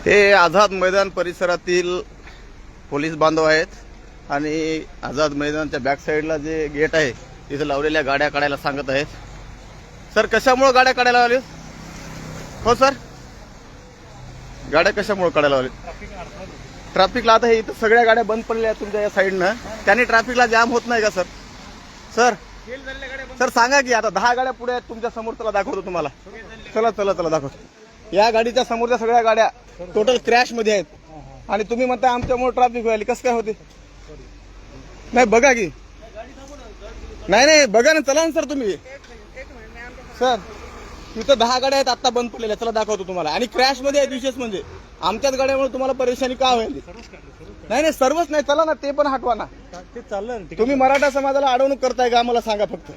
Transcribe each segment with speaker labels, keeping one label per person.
Speaker 1: हे आझाद मैदान परिसरातील पोलीस बांधव आहेत आणि आझाद मैदानच्या बॅक साईडला जे गेट आहे तिथे लावलेल्या गाड्या काढायला सांगत आहेत. सर, कशामुळे गाड्या काढायला लावली? हो सर, गाड्या कशामुळे काढायला लावली? ट्रॅफिकला. आता हे इथं सगळ्या गाड्या बंद पडलेल्या आहेत तुमच्या या साईडनं, त्याने ट्रॅफिकला जाम होत नाही का सर? सर सर सांगा की आता 10 गाड्या पुढे आहेत तुमच्या समोर, चला दाखवतो तुम्हाला. चला चला चला दाखवतो. या गाडीच्या समोरच्या सगळ्या गाड्या टोटल क्रॅश मध्ये आहेत आणि तुम्ही म्हणता आमच्यामुळे ट्रॅफिक व्हायली. कसं काय होते? नाही बघा की, नाही नाही बघा ना, चला ना सर तुम्ही. सर तिथं 10 गाड्या आहेत आता बंद पडलेल्या, चला दाखवतो तुम्हाला. आणि क्रॅश मध्ये आहेत. विशेष म्हणजे आमच्याच गाड्यामुळे तुम्हाला परेशानी का होईल? नाही नाही सर्वच नाही, चला ना ते पण हटवा ना.
Speaker 2: ते चाललं.
Speaker 1: तुम्ही मराठा समाजाला अडवणूक करताय का? मला सांगा फक्त.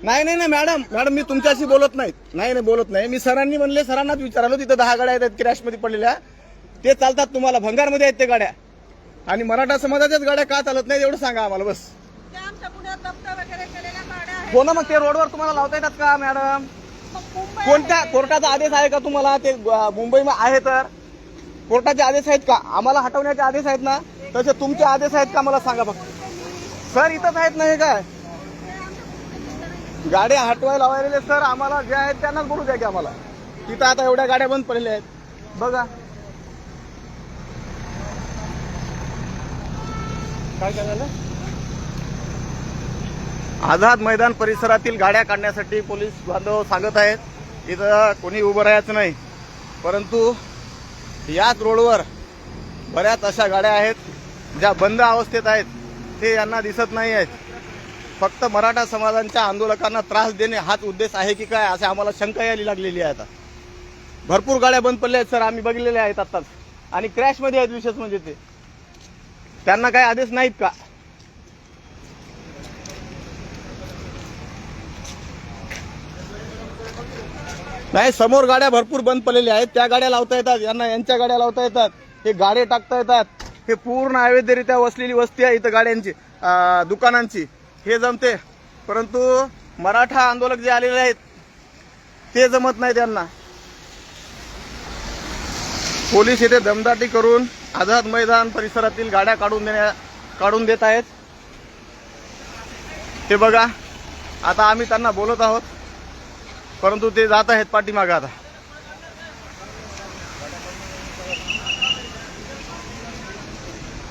Speaker 1: नाही नाही नाही मॅडम, मॅडम मी तुमच्याशी बोलत नाही. नाही नाही बोलत नाही मी. सरांनी म्हणले, सरांनाच विचारलो. तिथं 10 गाड्या आहेत क्रॅश मध्ये पडलेल्या, ते चालतात तुम्हाला भंगारमध्ये आहेत ते गाड्या, आणि मराठा समाजाच्याच गाड्या का चालत नाही एवढं सांगा आम्हाला बस. हो ना, मग ते रोडवर तुम्हाला लावता येतात का मॅडम? कोणत्या कोर्टाचा आदेश आहे का तुम्हाला? ते मुंबईमध्ये आहे तर कोर्टाचे आदेश आहेत का? आम्हाला हटवण्याचे आदेश आहेत ना, तसे तुमचे आदेश आहेत का मला सांगा फक्त. सर इथंच आहेत ना हे काय गाड्या हटवायला लावायले? सर आम्हाला जे आहेत त्यांनाच बोलू द्या की आम्हाला. तिथं आता एवढ्या गाड्या बंद पडलेल्या आहेत बघा.
Speaker 2: काय झालं?
Speaker 1: आझाद मैदान परिसरातील गाड्या काढण्यासाठी पोलीस बांधव सांगत आहेत. इथं कोणी उभं राहायचं नाही, परंतु याच रोडवर बऱ्याच अशा गाड्या आहेत ज्या बंद अवस्थेत आहेत. ते यांना दिसत नाही आहेत. फक्त मराठा समाजाच्या आंदोलकांना त्रास देणे हाच उद्देश आहे की काय, असे आम्हाला शंका यायला लागलेली आहे. आता भरपूर गाड्या बंद पडल्या आहेत सर, आम्ही बघितलेल्या आहेत आताच, आणि क्रॅशमध्ये आहेत. विशेष म्हणजे ते त्यांना काही आदेश नाहीत का? नाही, समोर गाड्या भरपूर बंद पडलेल्या आहेत, त्या गाड्या लावता येतात यांना, यांच्या गाड्या लावता येतात, हे गाडे टाकता येतात. हे पूर्ण अवैधरित्या वसलेली वस्ती आहे इथं गाड्यांची, दुकानांची, हे जमते. परंतु मराठा आंदोलक जे आलेले आहेत ते जमत नाही त्यांना. पोलीस इथे दमदाटी करून आझाद मैदान परिसरातील गाड्या काढून देत आहेत. ते बघा, आता आम्ही त्यांना बोलत आहोत, परंतु ते जात आहेत पाठीमागे. आता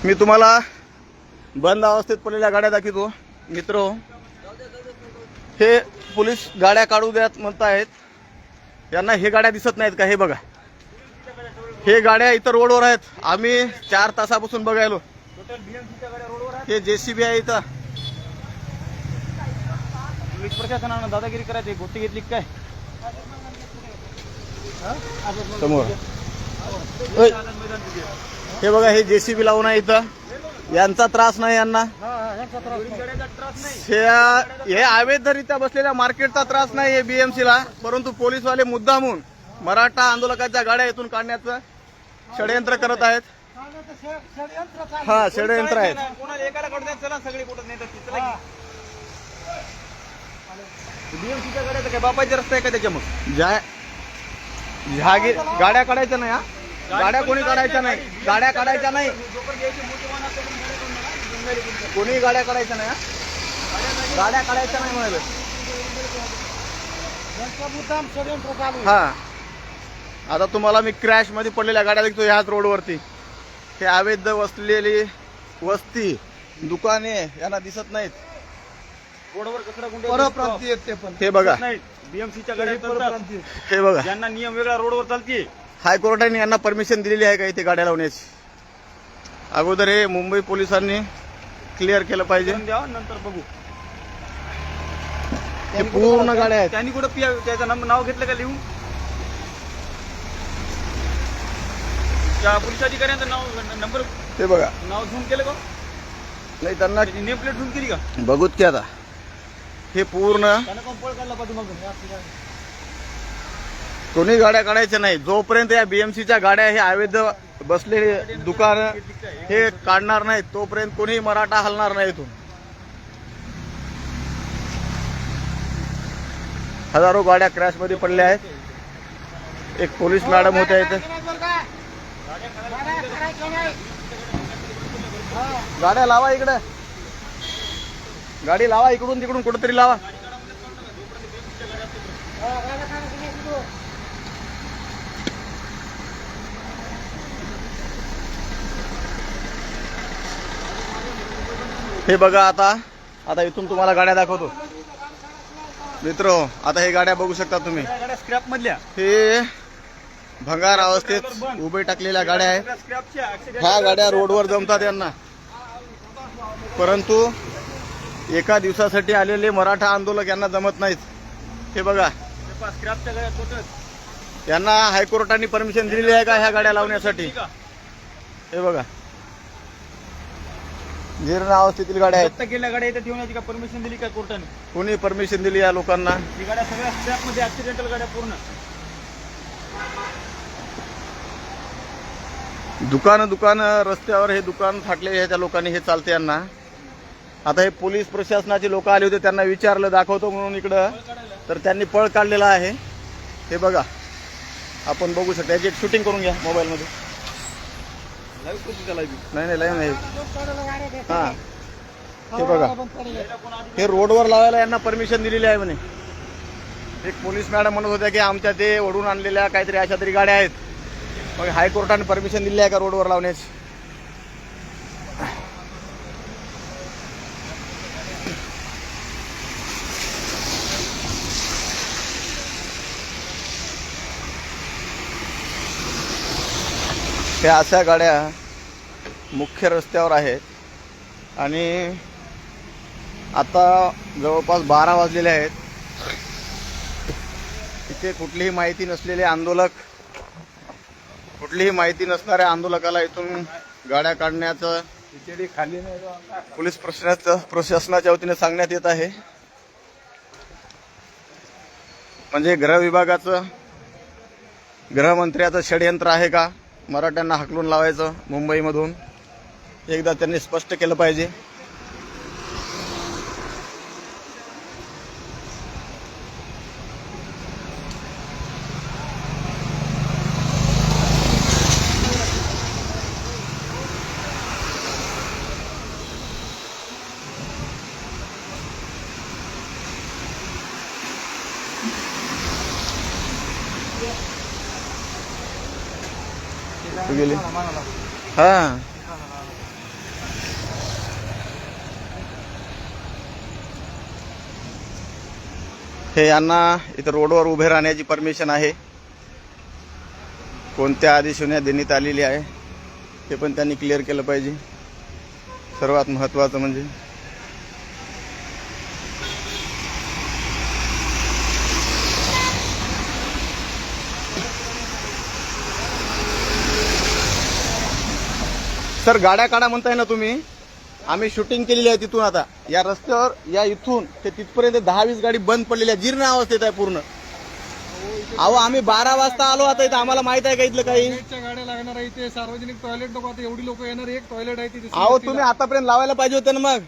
Speaker 1: मी तुम्हाला बंद अवस्थेत पडलेल्या गाड्या दाखवतो मित्र. हे पोलीस गाड्या काढू द्यात म्हणतायत, यांना हे गाड्या दिसत नाहीत का? हे बघा, हे गाड्या इतर रोडवर आहेत. आम्ही 4 तासापासून बघायलो. हे जेसीबी आहे इथं.
Speaker 2: पोलीस प्रशासनानं दादागिरी करायची, गोष्टी घेतली काय
Speaker 1: समोर? हे बघा, हे जेसीबी लावून आहे इथं. यांचा त्रास नाही यांना. हे अवैधरित्या बसलेल्या मार्केटचा त्रास नाही आहे बीएमसीला, परंतु पोलीसवाले मुद्दामून मराठा आंदोलकांच्या गाड्या इथून काढण्याचं षडयंत्र करत आहेत. हा, षडयंत्र आहे. बीएमसीच्या गाड्या काय बापाचे रस्ते आहे का? त्याच्या मग गाड्या काढायच्या नाही. हा, गाड्या कोणी काढायच्या नाही, गाड्या काढायच्या नाही, कोणी गाड्या काढायच्या नाही. गाड्या काढायच्या नाही म्हणाले. हा, आता तुम्हाला मी क्रॅश मध्ये पडलेल्या गाड्या दिसतो ह्याच रोडवरती. हे अवैध वसलेली वस्ती, दुकाने यांना दिसत नाहीत.
Speaker 2: रोडवर कचरा गुंडे
Speaker 1: परप्रांतीय आहेत ते पण. हे बघा,
Speaker 2: बीएमसीच्या गाड्या चालतात.
Speaker 1: हे बघा,
Speaker 2: ज्यांना नियम वेगळा रोडवर चालते.
Speaker 1: हायकोर्टाने यांना परमिशन दिलेली आहे का इथे गाड्या लावण्याची? अगोदर हे मुंबई पोलिसांनी क्लिअर केलं पाहिजे,
Speaker 2: नंतर बघू.
Speaker 1: हे पूर्ण गाड्या आहेत.
Speaker 2: त्यांनी कुठं त्याचं नाव घेतलं का लिहून? त्या पोलीस अधिकाऱ्यांचं नाव, नंबर,
Speaker 1: ते बघा,
Speaker 2: नाव झूम केलं का?
Speaker 1: नाही त्यांना
Speaker 2: नेम प्लेट झूम केली का?
Speaker 1: बघूत की आता. हे पूर्ण कोणी गाड्या काढायच्या नाही जोपर्यंत या बीएमसीच्या गाड्या हे अवैध बसलेले दुकान हे काढणार नाहीत तोपर्यंत कोणी मराठा हलणार नाही इथून. हजारो गाड्या क्रॅश मध्ये पडल्या आहेत. एक पोलीस मॅडम होत्या इथे. गाड्या लावा इकडे, गाडी लावा इकडून तिकडून कुठेतरी लावा. हे बघा आता इथून तुम्हाला गाड्या दाखवतो मित्र. आता हे गाड्या बघू शकता तुम्ही,
Speaker 2: गाड्या स्क्रॅप मधल्या,
Speaker 1: हे भंगार अवस्थेत उभे टाकलेल्या गाड्या आहेत.
Speaker 2: स्क्रॅपच्या
Speaker 1: ह्या गाड्या रोडवर जमतात यांना, परंतु एका दिवसासाठी आलेले मराठा आंदोलक यांना जमत नाहीत. हे बघा,
Speaker 2: स्क्रॅपच्या गाड्या टोटल.
Speaker 1: यांना हायकोर्टाने परमिशन दिलेली आहे का ह्या गाड्या लावण्यासाठी? हे बघा, जीर्ण अवस्थेतील गाड्या आहेत.
Speaker 2: जप्त केलेल्या गाड्या इथे ठेवण्याची का परमिशन दिली का कोर्टाने?
Speaker 1: कोणी परमिशन दिली या लोकांना?
Speaker 2: ही गाड्या सगळ्या स्क्रॅप मध्ये, ऍक्सिडेंटल गाड्या पूर्ण.
Speaker 1: दुकान रस्त्यावर हे दुकान थाटले ह्याच्या लोकांनी, हे चालते यांना. आता हे पोलीस प्रशासनाचे लोक आले होते, त्यांना विचारलं दाखवतो म्हणून इकडं, तर त्यांनी पळ काढलेला आहे. हे बघा, आपण बघू शकता. याची एक शूटिंग करून घ्या मोबाईलमध्ये. नाही लाईव्ह नाही. हा, हे बघा, हे रोडवर लावायला यांना परमिशन दिलेली आहे म्हणे. एक पोलीस मॅडम म्हणत होत्या की आमच्या ते ओढून आणलेल्या काहीतरी अशा तरी गाड्या आहेत. मग हायकोर्टाने परमिशन दिली आहे का रोडवर लावण्याची? ह्या अशा गाड्या मुख्य रस्त्यावर आहेत आणि आता जवळपास 12 वाजलेले आहेत. इथे कुठलीही माहिती नसलेले आंदोलक, कुठलीही माहिती नसणाऱ्या आंदोलकाला इथून गाड्या काढण्याचं पोलीस प्रशासनाच्या वतीने सांगण्यात येत आहे. म्हणजे गृहमंत्र्याचं षडयंत्र आहे का मराठ्यांना हाकलून लावायचं मुंबईमधून? एकदा त्यांनी स्पष्ट केलं पाहिजे. गेले हा, हे यांना इथं रोडवर उभे राहण्याची परमिशन आहे. कोणत्या आदेशाने देण्यात आलेली आहे ते पण त्यांनी क्लिअर केलं पाहिजे. सर्वात महत्त्वाचं म्हणजे सर, गाड्या काढा म्हणताय ना तुम्ही. आम्ही शूटिंग केलेली आहे तिथून. आता या रस्त्यावर या इथून ते तिथपर्यंत 10-20 गाडी बंद पडलेल्या, जीर्ण अवस्थेत आहे पूर्ण. अहो, आम्ही 12 वाजता आलो. आता इथं आम्हाला माहित आहे का इथलं काही?
Speaker 3: गाड्या लागणार आहे इथे, सार्वजनिक टॉयलेट नको. आता एवढी लोक येणार, एक टॉयलेट आहे तिथे.
Speaker 1: अहो, तुम्ही आतापर्यंत लावायला पाहिजे होते ना. मग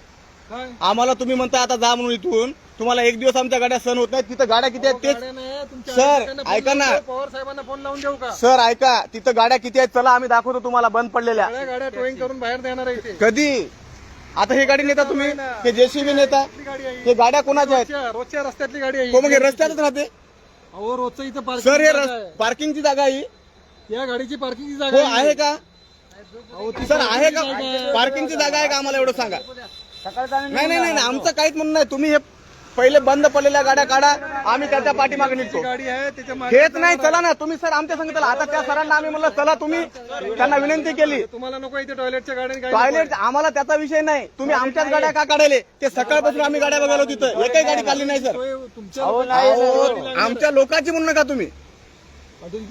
Speaker 3: काय
Speaker 1: आम्हाला तुम्ही म्हणताय आता जा म्हणून इथून. तुम्हाला एक दिवस आमच्या गाड्या सहन होत नाहीत. तिथं गाड्या किती आहेत तेच.
Speaker 3: गाड्या नाही, तुमच्या
Speaker 1: सर,
Speaker 3: अधिकाऱ्यांना फोन
Speaker 1: ऐका ना.
Speaker 3: लावून देऊ, पवार साहेबांना फोन लावून देऊ का?
Speaker 1: सर ऐका, तिथं गाड्या किती आहेत चला, आम्ही दाखवतो तुम्हाला बंद पडलेल्या.
Speaker 3: सगळ्या गाड्या टोईंग करून बाहेर देणार आहे इथे.
Speaker 1: कधी? आता हे गाडी नेता तुम्ही, हे जेसीबी नेता.
Speaker 3: आपली गाडी आहे
Speaker 1: हे गाड्या कोणाच्या आहेत?
Speaker 3: रोजच्या रस्त्यातली गाडी आहे
Speaker 1: हो, मग हे रस्त्यातच राहते.
Speaker 3: अहो, रोजचं इथं
Speaker 1: सर, हे
Speaker 3: पार्किंग
Speaker 1: पार्किंगची जागा आहे.
Speaker 3: या गाडीची पार्किंगची
Speaker 1: हो,
Speaker 3: जागा
Speaker 1: आहे का?
Speaker 3: अहो, ती
Speaker 1: सर, आहे का?
Speaker 3: parking ची जागा आहे.
Speaker 1: पार्किंगची जागा आहे का? आम्हाला एवढं सांगा. नाही, आमचं काहीच म्हणणं नाही. तुम्ही हे पहिले बंद पडलेल्या गाड्या काढा, आम्ही त्याच्या पाठीमागे निघतो.
Speaker 3: गाडी आहे त्याच्या मागे
Speaker 1: हेच नाही, चला ना तुम्ही. सर, आमच्या संग चला. आता त्या सरांना आम्ही म्हणलं चला, तुम्ही त्यांना विनंती केली.
Speaker 3: तुम्हाला नको इथे टॉयलेटच्या गाड्या.
Speaker 1: टॉयलेट आम्हाला त्याचा विषय नाही. तुम्ही आमच्याच गाड्या का काढले? ते सकाळपासून आम्ही गाड्या बघायला तिथं एकही गाडी काढली नाही सर. अहो, आमच्या लोकांची म्हणू नका तुम्ही,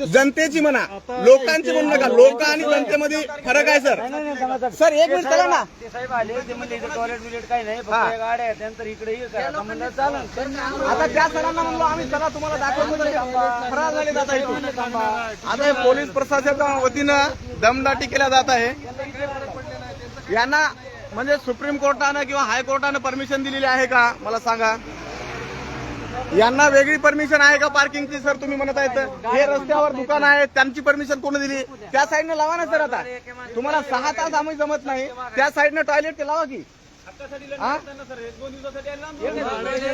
Speaker 1: जनतेची म्हणा. लोकांची म्हणू नका. लोक आणि जनतेमध्ये फरक आहे सर. सर, एक मिनिट चला ना.
Speaker 4: ते साहेब आले, ते म्हणले इथे टॉयलेट बिलेट काही नाही, फक्त या गाड्या आहेत, त्यानंतर इकडे ये करा. म्हणलं चालेल.
Speaker 1: आता त्या सरांना म्हणलो आम्ही चला तुम्हाला दाखवतो, तरी फरार झाले जात आहे. आता हे पोलीस प्रशासनाच्या वतीनं दमदाटी केल्या जात आहे. यांना म्हणजे सुप्रीम कोर्टानं किंवा हायकोर्टानं परमिशन दिलेली आहे का मला सांगा. यांना वेगळी परमिशन आहे का पार्किंगची सर तुम्ही म्हणत आहेत हे रस्त्यावर दुकान आहे त्यांची परमिशन कोण दिली त्या साईडने लावा ना सर आता तुम्हाला 6 तास आम्ही जमत नाही त्या साईडने टॉयलेट ते लावा की हा?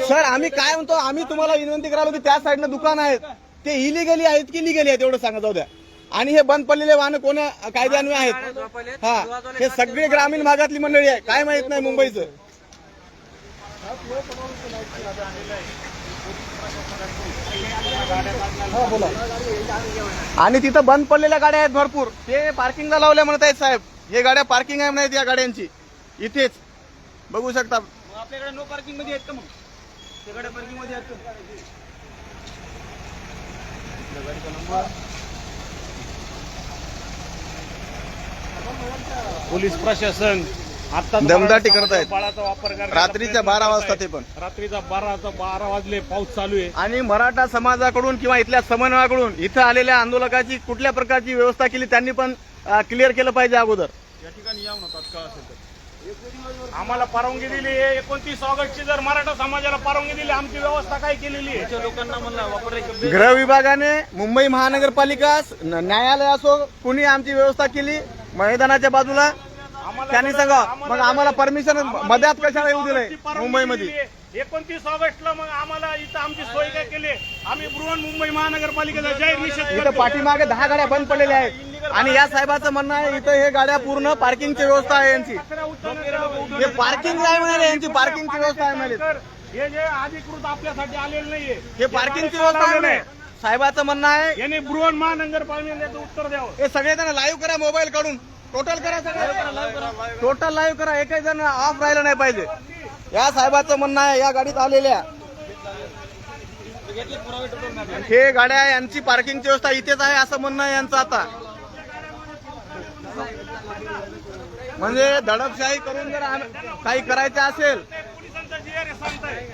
Speaker 1: सर आम्ही काय म्हणतो आम्ही तुम्हाला विनंती करालो की त्या साईडने दुकान आहेत ते इलिगली आहेत की लिगली आहेत एवढं सांगा जाऊ द्या आणि हे बंद पडलेले वाहन कोण्या कायद्यान्वये आहेत हा हे सगळे ग्रामीण भागातली मंडळी आहे काय माहित नाही मुंबईचं आणि तिथं बंद पडलेल्या गाड्या आहेत भरपूर ते पार्किंगला लावल्या म्हणत आहेत साहेब हे गाड्या पार्किंग आहे म्हणत या गाड्यांची इथेच बघू शकता
Speaker 2: आपल्याकडे नो पार्किंग मध्ये आहेत का मग ते गाड्या पार्किंग मध्ये आहेत का?
Speaker 5: पोलीस प्रशासन आता
Speaker 1: दमदाटी करत आहेत
Speaker 5: बळाचा वापर करतात
Speaker 1: रात्रीच्या 12 वाजता ते पण
Speaker 5: रात्रीचा 12 वाजले पाऊस चालू आहे
Speaker 1: आणि मराठा समाजाकडून किंवा इथल्या समन्वयाकडून इथं आलेल्या आंदोलकाची कुठल्या प्रकारची व्यवस्था केली त्यांनी पण क्लिअर केलं पाहिजे अगोदर
Speaker 2: या ठिकाणी या म्हणतात का असेल तर
Speaker 5: आम्हाला परवानगी दिली आहे 29 ऑगस्टची जर मराठा समाजाला परवानगी दिली आमची व्यवस्था काय केलेली आहे
Speaker 2: तुमच्या लोकांना म्हणला वापर
Speaker 1: गृह विभागाने मुंबई महानगरपालिका न्यायालय असो कुणी आमची व्यवस्था केली मैदानाच्या बाजूला त्यांनी सांगा मग आम्हाला परमिशन मध्यात कशाला येऊ दिलंय मुंबईमध्ये
Speaker 5: 29 ऑगस्टला मग आम्हाला इथं आमची सोय काय केली आम्ही बृहन्मुंबई महानगरपालिकेचा जाहीर निषेध
Speaker 1: इथं पाठीमागे 10 गाड्या बंद पडलेल्या आहेत आणि या साहेबाचं म्हणणं आहे इथं हे गाड्या पूर्ण पार्किंगची व्यवस्था आहे यांची हे पार्किंग नाही म्हणाले यांची पार्किंगची व्यवस्था आहे म्हणाले
Speaker 5: हे जे अधिकृत आपल्यासाठी आलेलं नाहीये
Speaker 1: हे पार्किंगची व्यवस्था आहे म्हणे. साहेबाचं म्हणणं आहे
Speaker 5: याने बृहन महानगरपालिकेचं उत्तर द्यावं
Speaker 1: हे सगळे जण लाईव्ह करा मोबाईल काढून टोटल करा सगळं टोटल लाईव्ह करा एकही जण ऑफ राहिलं नाही पाहिजे या साहेबाचं म्हणणं आहे या गाडीत आलेल्या हे गाड्या यांची पार्किंगची व्यवस्था इथेच आहे असं म्हणणं आहे यांचं आता म्हणजे दडपशाही करून जर काही करायचं असेल
Speaker 5: पोलिसांचा GRS सांगताय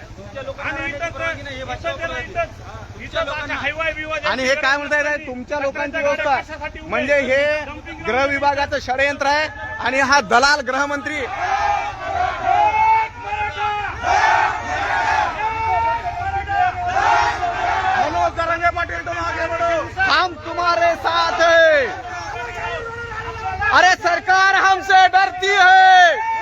Speaker 5: आणि इथं हायवे विवाद
Speaker 1: आणि हे काय म्हणताय तुमच्या लोकांची व्यवस्था म्हणजे हे गृह विभागाचं षडयंत्र आहे आणि हा दलाल गृहमंत्री मनोज जरांगे पाटील तुम आगे बढ़ो हम तुम्हारे साथ है अरे सरकार हमसे डरती है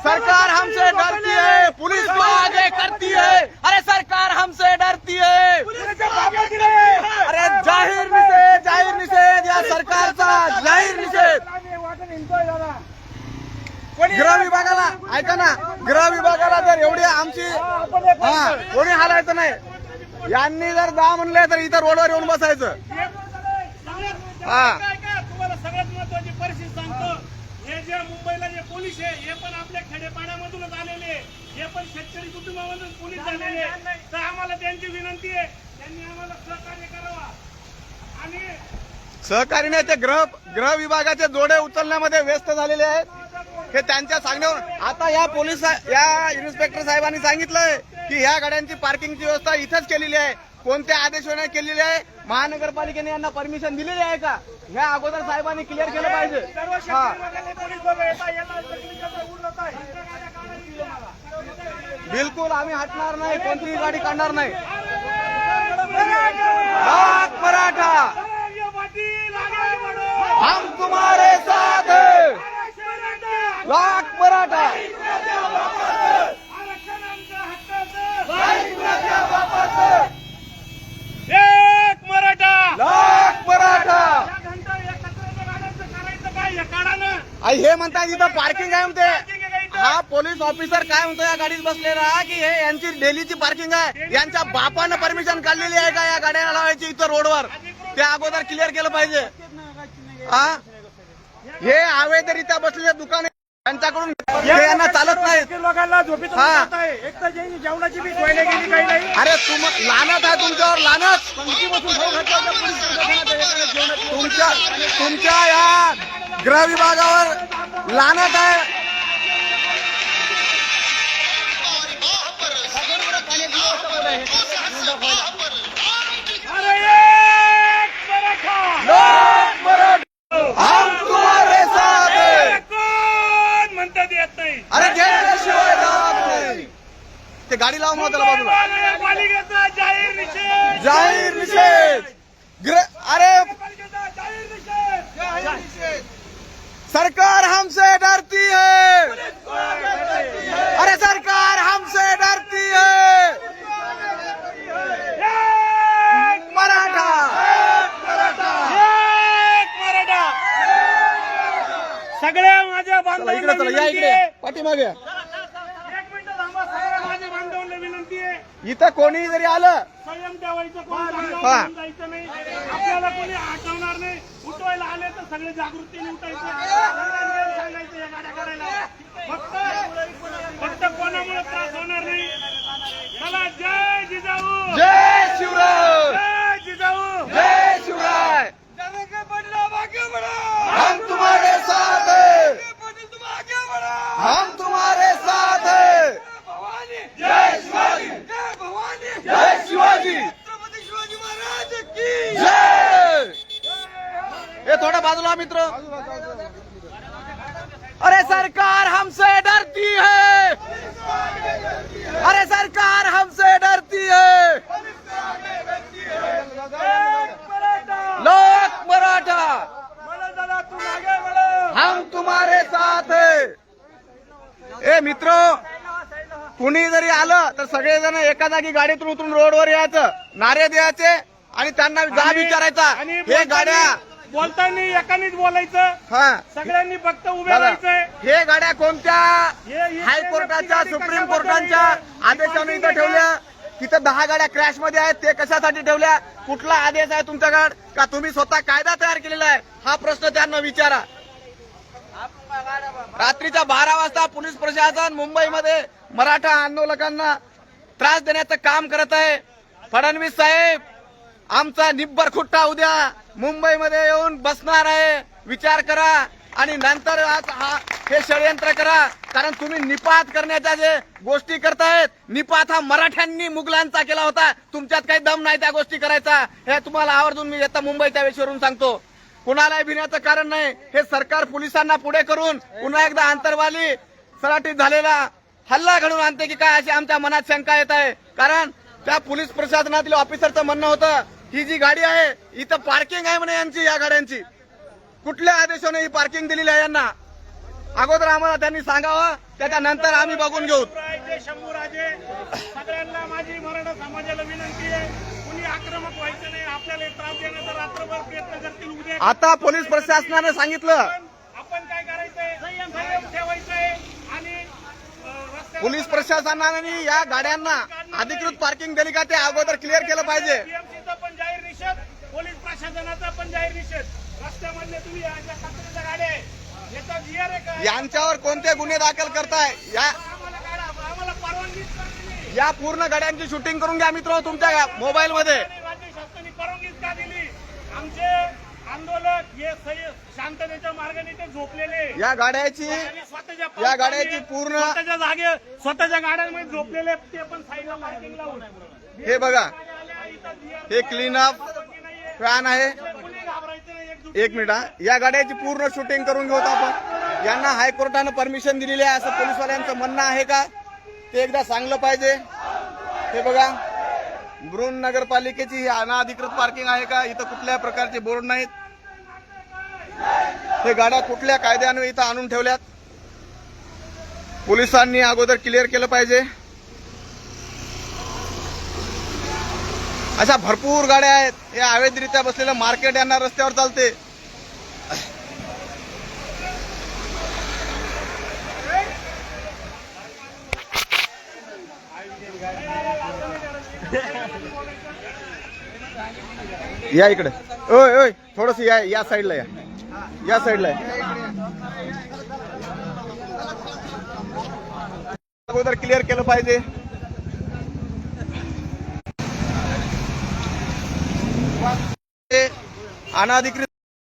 Speaker 1: सरकार हमसे डरती है पुलिस को आगे करती है अरे सरकार हमसे डरती है अरे जाहीर निषेध या सरकारचा जाहीर निषेध गृह विभागाला ऐका ना गृह विभागाला जर एवढी आमची कोणी हालायचं नाही यांनी जर 10 म्हणले तर इथं रोडवर येऊन बसायचं
Speaker 5: तुम्हाला सगळ्यात महत्वाची परिस्थिती सांगतो हे जे मुंबईला जे पोलीस आहे हे पण आपल्या खेडेपाड्यामधूनच आलेले हे पण शेतकरी कुटुंबामधून पोलीस झालेले तर आम्हाला त्यांची विनंती आहे त्यांनी आम्हाला सहकार्य करावा आणि
Speaker 1: सहकारी नाही ते गृह विभागाचे जोडे उचलण्यामध्ये व्यस्त झालेले आहेत हे त्यांच्या सांगण्यावर आता या इन्स्पेक्टर साहेबांनी सांगितलंय की या गाड्यांची पार्किंगची व्यवस्था इथंच केलेली आहे कोणत्या आदेशाने केलेली आहे महानगरपालिकेने यांना परमिशन दिलेली आहे का ह्या अगोदर साहेबांनी क्लिअर केलं पाहिजे बिलकुल आम्ही हटणार नाही कोणतीही गाडी काढणार नाही लाख मराठा हम तुम्हारे साथ हैं लाख मराठा
Speaker 5: एक मराठा
Speaker 1: लाख मराठा आई हे म्हणतात इथं पार्किंग आहे म्हणते हा पोलीस ऑफिसर काय म्हणतो या गाडीत बसलेला की हे यांची डेलीची पार्किंग आहे यांच्या बापानं परमिशन काढलेली आहे का या गाड्यांना लावायची इथं रोडवर ते अगोदर क्लिअर केलं पाहिजे हा हे अवैधरित्या बसलेले दुकान त्यांच्याकडून यांना चालत नाही
Speaker 5: लोकांना झोपीत एक तर जेवणाची बी सोय नाही केली काही नाही
Speaker 1: अरे लानत आहे तुमच्यावर लानत तुमच्या या गृह विभागावर लानत आहे हम तुम्हारे साथ हैं.
Speaker 5: कोण म्हणतात येत नाही
Speaker 1: अरे घेतल्याशिवाय राहत नाही ते गाडी लावा मग त्याला बाजूला.
Speaker 5: महानगरपालिकेचा जाहीर निषेध.
Speaker 1: जाहीर निषेध. अरे
Speaker 5: महानगरपालिकेचा जाहीर निषेध.
Speaker 1: सरकार हमसे डरती है. अरे सरकार हमसे डरती है.
Speaker 5: एक
Speaker 1: मराठा.
Speaker 5: एक मराठा. सगळ्या माझ्या
Speaker 1: चला
Speaker 5: बांधवांना
Speaker 1: इकडे चला, या
Speaker 5: विनंती
Speaker 1: इकडे
Speaker 5: आहे.
Speaker 1: पाठीमागे.
Speaker 5: एक मिनिट थांबा. सगळ्या माझ्या बांधवांना विनंती आहे.
Speaker 1: इथं कोणी जरी आलं
Speaker 5: संयम ठेवायचं. कोण
Speaker 1: हा.
Speaker 5: जागेवर जायचं नाही. आपल्याला कोणी हटवणार नाही. उठवायला आले तर सगळे जागृतीने उठायचं. सगळ्यांनी सांगायचं या गाड्या करायला. फक्त कोणामुळे त्रास होणार नाही. चला, जय जिजाऊ.
Speaker 1: जय शिवराय.
Speaker 5: जय जिजाऊ.
Speaker 1: जय शिवराय. हम तुम्हारे साथ हैं. हम तुम्हारे साथ हैं. जय शिवाजी. जय शिवाजी. जय. ये थोड़ा बाजूला मित्र. अरे सरकार हमसे डरती है. अरे सरकार हमसे डरती है. लोक मराठा. हम तुम्हारे साथ है. ए मित्र, कुणी जरी आलं तर सगळेजण एका जागी गाडीतून उतरून रोडवर यायचं, नारे द्यायचे आणि त्यांना जाब विचारायचा.
Speaker 5: आणि
Speaker 1: हे गाड्या
Speaker 5: बोलताना एकानेच बोलायचं.
Speaker 1: हा
Speaker 5: सगळ्यांनी फक्त उभे
Speaker 1: बघा,
Speaker 5: राहायचंय.
Speaker 1: हे गाड्या कोणत्या
Speaker 5: हे
Speaker 1: हायकोर्टाच्या
Speaker 5: गाडी
Speaker 1: सुप्रीम
Speaker 5: कशाबद्दल
Speaker 1: कोर्टाच्या
Speaker 5: आहे?
Speaker 1: आदेशाने इथं ठेवल्या. तिथं 10 गाड्या क्रॅश मध्ये आहेत. ते कशासाठी ठेवल्या? कुठला आदेश आहे तुमच्याकडे? का तुम्ही स्वतः कायदा तयार केलेला आहे? हा प्रश्न त्यांना विचारा. रात्रीच्या 12 वाजता पोलीस प्रशासन मुंबईमध्ये मराठा आंदोलकांना त्रास देण्याचं काम करत आहे. फडणवीस साहेब, आमचा निब्बर खुट्टा उद्या मुंबईमध्ये येऊन बसणार आहे. विचार करा आणि नंतर आज हे षडयंत्र करा. कारण तुम्ही निपात करण्याच्या जे गोष्टी करतायत, निपात हा मराठ्यांनी मुघलांचा केला होता. तुमच्यात काही दम नाही त्या गोष्टी करायचा. हे तुम्हाला आवर्जून मी येता मुंबईच्या वेशीवरून सांगतो. कुणालाही भिण्याचं कारण नाही. हे सरकार पोलिसांना पुढे करून पुन्हा एकदा आंतरवाली सराटीत झालेला हल्ला घडून आणते की काय, अशी आमच्या मनात शंका येत आहे. कारण त्या पोलीस प्रशासनातील ऑफिसरचं म्हणणं होतं, ही जी गाडी आहे इथं पार्किंग आहे म्हणे यांची, या गाड्यांची. कुठल्या आदेशाने ही पार्किंग दिलेली आहे यांना? अगोदर आम्हाला त्यांनी सांगावं, त्याच्यानंतर आम्ही बघून घेऊ.
Speaker 5: शंभूराजे, सगळ्यांना माझी मराठा समाजाला विनंती आहे, कुणी आक्रमक व्हायचं नाही. आपल्याला त्रास देण्याचा रात्रभर प्रयत्न करतील. उद्या
Speaker 1: आता पोलीस प्रशासनाने सांगितलं,
Speaker 5: आपण काय करायचंय? संयम ठेवायचंय आणि रस्त्यावर
Speaker 1: पोलीस प्रशासनाने या गाड्यांना अधिकृत पार्किंग दिली का ते अगोदर क्लिअर केलं पाहिजे.
Speaker 5: बीएमसीचा पण जाहीर निषेध, पोलीस प्रशासनाचा पण जाहीर निषेध. रस्त्यामधले तुम्ही याच्या कचऱ्याच्या गाड्या आहे, याचा जीआर आहे का?
Speaker 1: यांच्यावर कोणते गुन्हे दाखल करताय?
Speaker 5: आम्हाला काढा, आम्हाला परवानगीच नाही.
Speaker 1: या पूर्ण गाड्यांची शूटिंग करून घ्या मित्र तुमच्या मोबाईल मध्ये.
Speaker 5: राज्य शासनाने परवानगीच का दिली? आमचे आंदोलक हे शांततेच्या मार्गाने ते झोपलेले.
Speaker 1: या गाड्याची या गाड्याची पूर्ण
Speaker 5: स्वतःच्या जागे स्वतःच्या गाड्यांमध्ये झोपलेले, ते पण साईडला पार्किंग लावून.
Speaker 1: हे बघा, हे क्लीन अप फॅन आहे.
Speaker 5: कोणी घाबरायचं नाही.
Speaker 1: एक मिनिट हा. या गाड्याची पूर्ण शूटिंग करून घेऊ आपण. यांना हायकोर्टानं परमिशन दिलेली आहे असं पोलिसवाल्यांचं म्हणणं आहे का, ते एकदा सांगलं पाहिजे. हे बघा, बृहन नगरपालिकेची ही अनधिकृत पार्किंग आहे का? इथं कुठल्या प्रकारचे बोर्ड नाहीत. हे गाड्या कुठल्या कायद्याने इथं आणून ठेवल्यात? पोलिसांनी अगोदर क्लिअर केलं पाहिजे. अशा भरपूर गाड्या आहेत. हे अवैधरित्या बसलेलं मार्केट यांना रस्त्यावर चालते. या इकडे. ओय ओय, थोडस या साईडला या. या साईडला अगोदर क्लिअर केलं पाहिजे. अनधिकृत